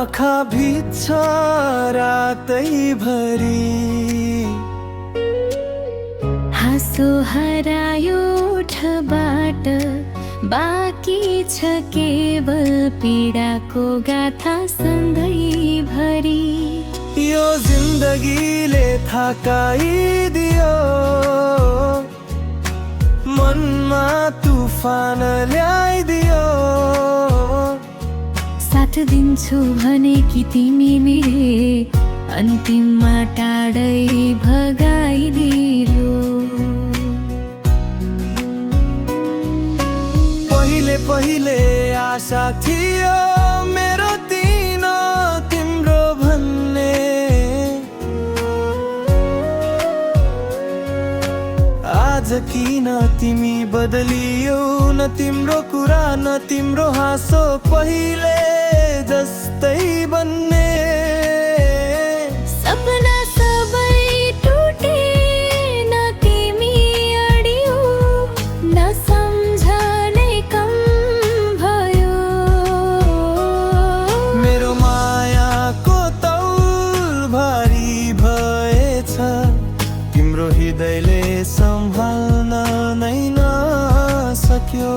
आँखा भिज्छ रातैभरि, हाँसो हरायो ओठबाट, बाँकी छ केवल पीडाको गाथा सधैँभरि। यो जिन्दगीले थकाइदियो, मनमा तुफान ल्याइदियो। साथ दिन्छु भने कि तिमी मेरे, अन्तिममा टाढै भगाइदियो। पहिले पहिले आशा थियो मेरो दिन तिम्रो भन्ने, आज किन तिमी बदलियौ? न तिम्रो कुरा न तिम्रो हाँसो पहिले जस्तै बन्ने। सपना सबै टुटे, न तिमी अडियौ, न सम्झने कम भयो। मेरो मायाको तौल भारी भएछ, तिम्रो हृदयले सम्हाल्न नै नसक्यो।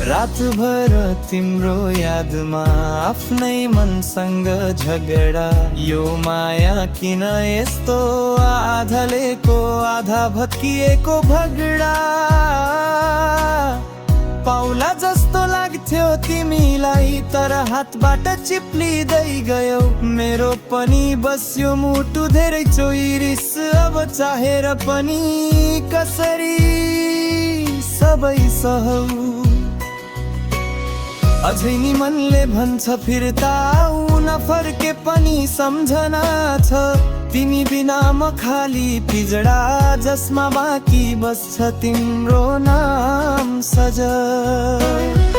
रातभर तिम्रो यादमा आफ्नै मनसँग झगडा, यो माया किन यस्तो आधालेको आधा भत्किएको भगडा। पाउला जस्तो लाग्थ्यो तिमीलाई, तर हातबाट चिप्लिँदै गयो। मेरो पनि बस्यो मुटु धेरै चोइरिस, अब चाहेर पनि कसरी सबै सहौ। अझै नि मनले भन्छ फिर्ता आऊ, नफर्के पनि सम्झना छ। तिमी बिना म खाली पिजडा, जसमा बाँकी बस्छ तिम्रो नाम सजल।